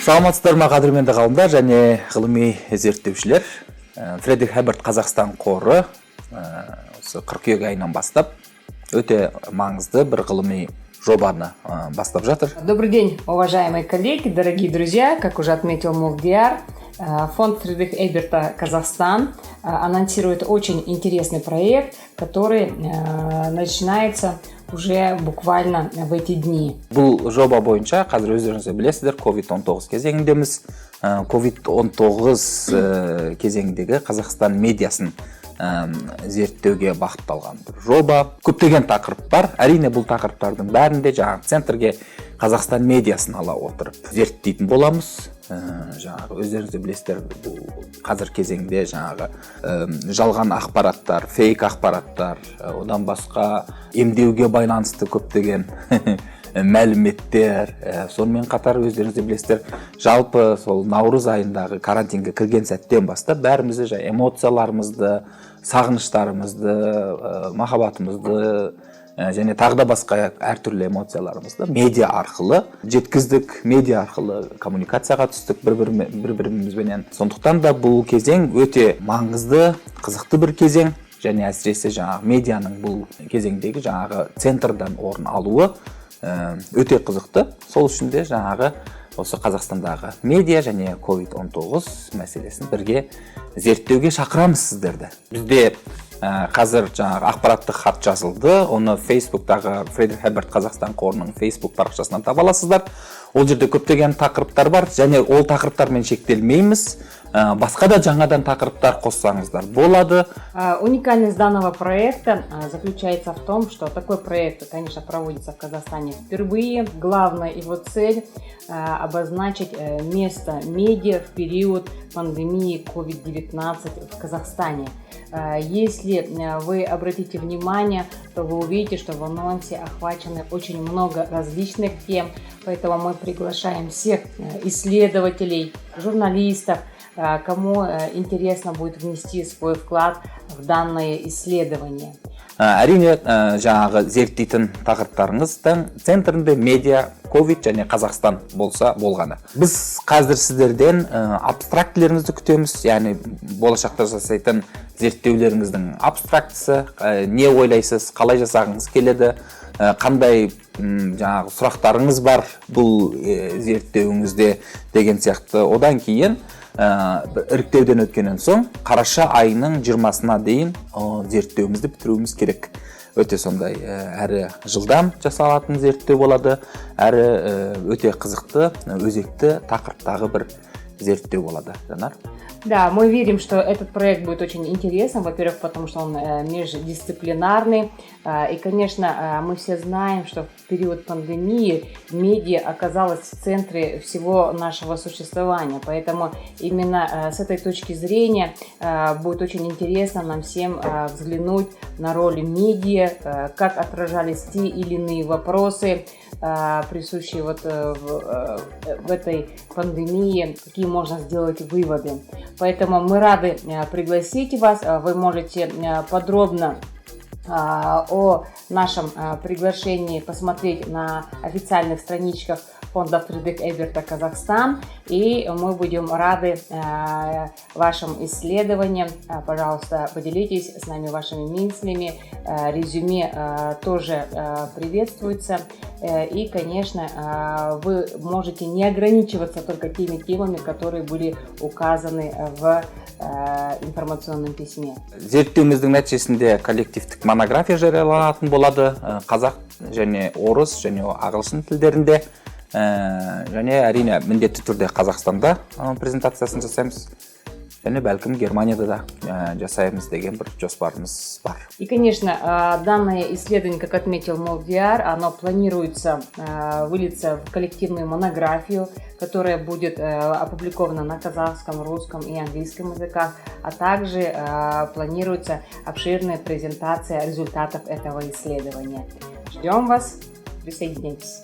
Саламатсыздар ма қадірменді ғалымдар және ғылыми зерттеушілер. Фредерик Эберт Қазақстан қоры осы қыркүйек айынан бастап өте маңызды бір ғылыми жобаны бастап жатыр. Добрый день, уважаемые коллеги, дорогие друзья. Как уже отметил Молдиар, фонд Фредерика Эберта Казахстан анонсирует очень интересный проект, который начинается уже буквально в эти дни. Бұл жоба бойынша қазір өздеріңіз білесіздер, COVID-19 кезеңіндеміз. COVID-19 кезеңіндегі Қазақстан медиасын зерттеуге бағытталған бір жоба. Көптеген тақырып бар. Әрине бұл тақырыптардың бәрінде жаңағы центрге Қазақстан медиасын ала отырып зерттейтін боламыз. Жаңағы өздеріңіз білесіздер, бұл қазір кезеңде жаңағы жалған ақпараттар, фейк ақпараттар, одан басқа емдеуге байланысты көптеген мәліметтер, сонымен қатар өздеріңіз білесіздер, жалпы сол наурыз айындағы карантинге кірген сәттен бастап бәрімізді эмоцияларымызды, сағыныштарымызды, махаббатымызды және тағы да басқа әртүрлі эмоцияларымызды медиа арқылы жеткіздік, медиа арқылы коммуникацияға түстік бір-бірімізбенен. Сондықтан да бұл кезең өте маңызды, қызықты бір кезең, және әсіресе жаңағы медианың бұл кезеңдегі жаңағы центрдан орын алуы өте қызықты. Сол үшін де жаңағы осы Қазақстандағы медиа және COVID-19 мәселесін бірге зерттеуге шақырамыз сіздерді. Бізде қазір жаңағы ақпараттық хат жазылды, оны Facebook'тағы Фредерик Эберт Қазақстан қорының Facebook парақшасынан таба аласыздар. Ол жерде көптеген тақырыптар бар, және ол тақырыптармен шектелмейміз. Басқа да жаңадан тақырыптар қоссаңыздар болады. Уникальность данного проекта заключается в том, что такой проект, конечно, проводится в Казахстане впервые. Главная его цель – обозначить место медиа в период пандемии COVID-19 в Казахстане. Если вы обратите внимание, то вы увидите, что в анонсе охвачено очень много различных тем, поэтому мы приглашаем всех исследователей, журналистов, кому интересно будет внести свой вклад в данное исследование. Әрине, жаңағы зерттейтін тақырыптарыңыздың центрінде медиа, COVID және Қазақстан болса болғаны. Біз қазір сіздерден абстрактілеріңізді күтеміз, яғни болашақта жасайтын зерттеулеріңіздің абстрактісі, не ойлайсыз, қалай жасағыңыз келеді, қандай жаңағы сұрақтарыңыз бар бұл зерттеуіңізде деген сияқты. Одан кейін іріктеуден өткеннен соң қараша айының 20-сына дейін зерттеуімізді бітіруіміз керек. Өте сондай әрі жылдам жасалатын зерттеу болады, әрі өте қызықты, өзекті тақырыптағы бір зерттеу болады. Жанар? Да, мы верим, что этот проект будет очень интересным, во-первых, потому что он междисциплинарный, и, конечно, мы все знаем, что в период пандемии медиа оказалась в центре всего нашего существования, поэтому именно с этой точки зрения будет очень интересно нам всем взглянуть на роль медиа, как отражались те или иные вопросы, присущие вот в этой пандемии, какие можно сделать выводы. Поэтому мы рады пригласить вас. Вы можете подробно о нашем приглашении посмотреть на официальных страничках фонда Фредерика Эберта Казахстан, и мы будем рады вашим исследованиям. Пожалуйста, поделитесь с нами вашими мыслями, резюме тоже приветствуется, и, конечно, вы можете не ограничиваться только теми темами, которые были указаны в информационном письме. Зерттеуіміздің нәтижесінде коллективтік монография жарияланатын болады қазақ және орыс және ағылшын тілдерінде. Және әрине міндетті түрде Қазақстанда презентациясын жасаймыз, және бәлкім Германияда да жасаймыз деген бір жоспарымыз бар. И, конечно, данное исследование, как отметил Молдиар, оно планируется вылиться в коллективную монографию, которая будет опубликована на казахском, русском и английском языках, а также планируется обширная презентация результатов этого исследования. Ждем вас, присоединяйтесь.